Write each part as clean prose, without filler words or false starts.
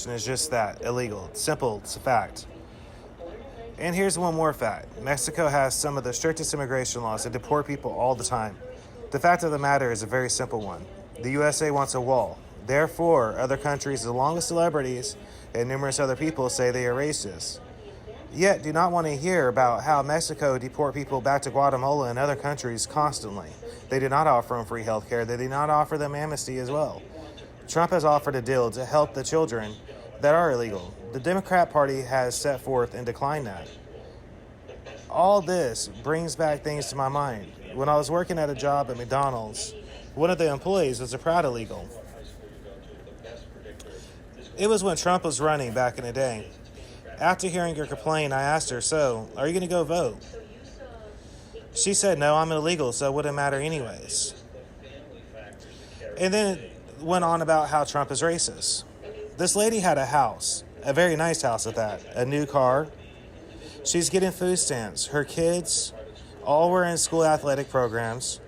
immigration is just that, illegal. It's simple, it's a fact. And here's one more fact. Mexico has some of the strictest immigration laws that deport people all the time. The fact of the matter is a very simple one. The USA wants a wall. Therefore, other countries, along with celebrities and numerous other people, say they are racist. Yet do not want to hear about how Mexico deport people back to Guatemala and other countries constantly. They do not offer them free health care. They do not offer them amnesty as well. Trump has offered a deal to help the children that are illegal. The Democrat Party has set forth and declined that. All this brings back things to my mind. When I was working at a job at McDonald's, one of the employees was a proud illegal. It was when Trump was running back in the day. After hearing her complaint, I asked her, "So, are you going to go vote?" She said, "No, I'm illegal, so it wouldn't matter anyways." And then it went on about how Trump is racist. This lady had a house, a very nice house at that, a new car. She's getting food stamps. Her kids all were in school athletic programs.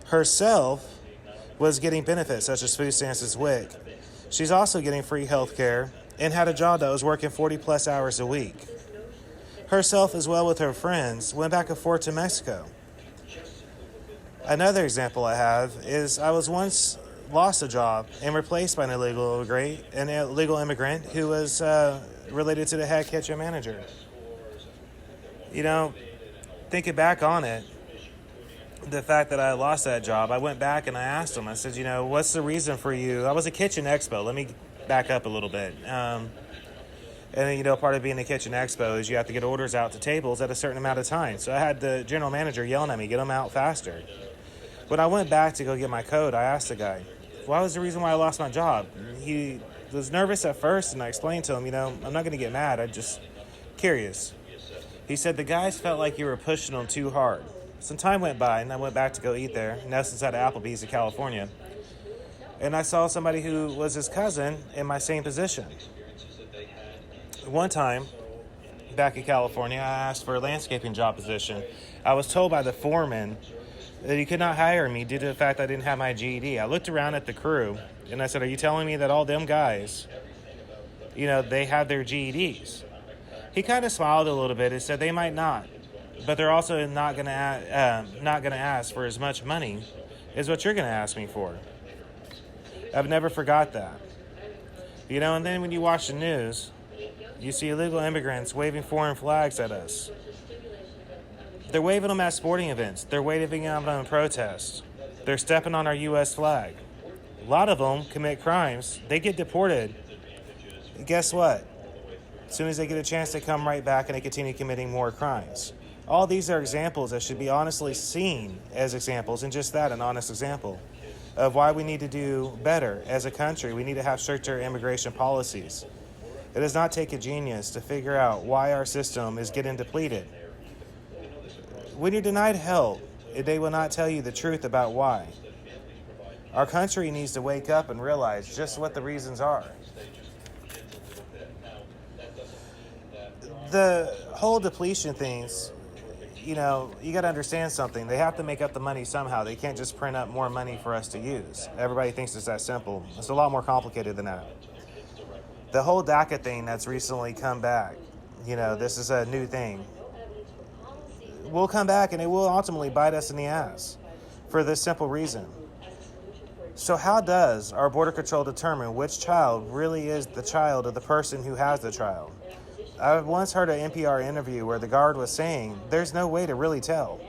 Herself was getting benefits such as food stamps as WIC. She's also getting free health care and had a job that was working 40 plus hours a week. Herself, as well with her friends, went back and forth to Mexico. Another example I have is I was once lost a job and replaced by an illegal immigrant who was related to the head kitchen manager. Thinking back on it, the fact that I lost that job, I went back and I asked him, I said, what's the reason for you? I was a kitchen expo. Let me back up a little bit. And part of being a kitchen expo is you have to get orders out to tables at a certain amount of time. So I had the general manager yelling at me, get them out faster. When I went back to go get my code, I asked the guy, what was the reason why I lost my job? He was nervous at first, and I explained to him, I'm not going to get mad. I'm just curious. He said the guys felt like you were pushing them too hard. Some time went by, and I went back to go eat there, in essence at Applebee's in California. And I saw somebody who was his cousin in my same position. One time, back in California, I asked for a landscaping job position. I was told by the foreman that he could not hire me due to the fact I didn't have my GED. I looked around at the crew, and I said, are you telling me that all them guys, they have their GEDs? He kind of smiled a little bit and said they might not, but they're also not going to ask for as much money as what you're going to ask me for. I've never forgot that. And then when you watch the news, you see illegal immigrants waving foreign flags at us. They're waving them at sporting events. They're waving them in protests. They're stepping on our U.S. flag. A lot of them commit crimes. They get deported. And guess what? As soon as they get a chance, they come right back and they continue committing more crimes. All these are examples that should be honestly seen as examples, and just that, an honest example of why we need to do better as a country. We need to have stricter immigration policies. It does not take a genius to figure out why our system is getting depleted. When you're denied help, they will not tell you the truth about why. Our country needs to wake up and realize just what the reasons are. The whole depletion things, you got to understand something. They have to make up the money somehow. They can't just print up more money for us to use. Everybody thinks it's that simple. It's a lot more complicated than that. The whole DACA thing that's recently come back, this is a new thing. Will come back and it will ultimately bite us in the ass for this simple reason. So how does our Border Control determine which child really is the child of the person who has the child? I once heard an NPR interview where the guard was saying there's no way to really tell.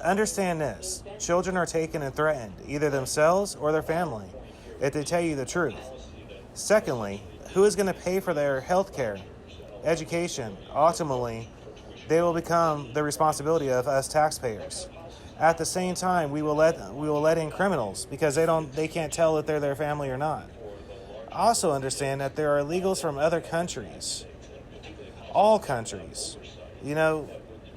Understand this. Children are taken and threatened, either themselves or their family, if they tell you the truth. Secondly, who is going to pay for their health care, education? Ultimately, they will become the responsibility of us taxpayers. At the same time, we will let in criminals because they can't tell if they're their family or not. Also understand that there are illegals from other countries. All countries.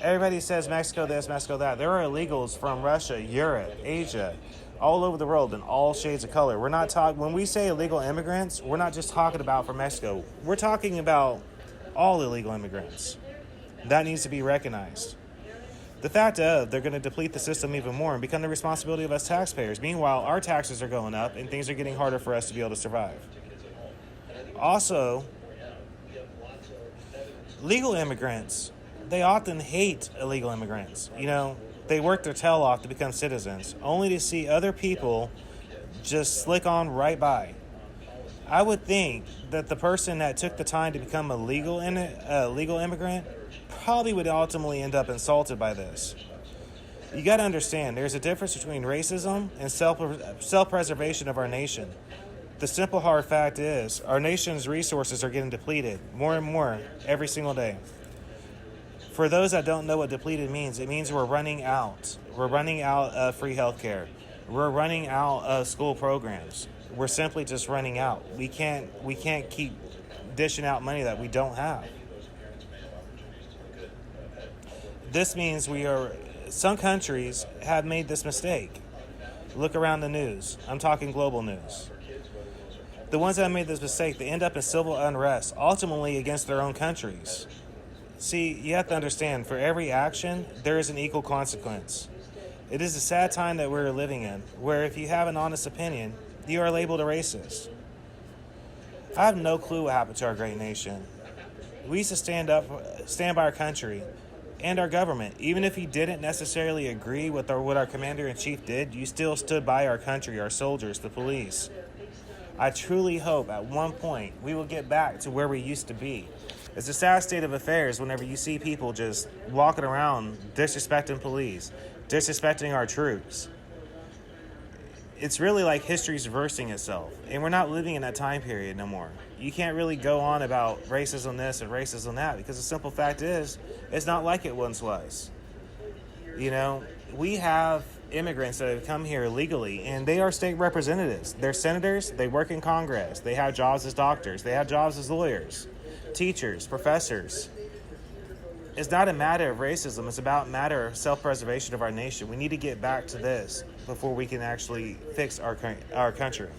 Everybody says Mexico this, Mexico that. There are illegals from Russia, Europe, Asia, all over the world in all shades of color. We're not when we say illegal immigrants, we're not just talking about from Mexico. We're talking about all illegal immigrants. That needs to be recognized. The fact of they're going to deplete the system even more and become the responsibility of us taxpayers. Meanwhile, our taxes are going up and things are getting harder for us to be able to survive. Also, legal immigrants, they often hate illegal immigrants. They work their tail off to become citizens, only to see other people just slick on right by. I would think that the person that took the time to become a legal immigrant probably would ultimately end up insulted by this. You got to understand, there's a difference between racism and self-preservation of our nation. The simple hard fact is, our nation's resources are getting depleted more and more every single day. For those that don't know what depleted means, it means we're running out. We're running out of free healthcare. We're running out of school programs. We're simply just running out. We can't keep dishing out money that we don't have. This means some countries have made this mistake. Look around the news. I'm talking global news. The ones that have made this mistake, they end up in civil unrest, ultimately against their own countries. See, you have to understand, for every action, there is an equal consequence. It is a sad time that we're living in, where if you have an honest opinion, you are labeled a racist. I have no clue what happened to our great nation. We used to stand by our country and our government. Even if you didn't necessarily agree with what our commander-in-chief did, you still stood by our country, our soldiers, the police. I truly hope at one point we will get back to where we used to be. It's a sad state of affairs whenever you see people just walking around disrespecting police, disrespecting our troops. It's really like history's reversing itself, and we're not living in that time period no more. You can't really go on about racism this and racism that, because the simple fact is, it's not like it once was. We have immigrants that have come here legally, and they are state representatives. They're senators, they work in Congress, they have jobs as doctors, they have jobs as lawyers, teachers, professors. It's not a matter of racism, it's about a matter of self-preservation of our nation. We need to get back to this before we can actually fix our country.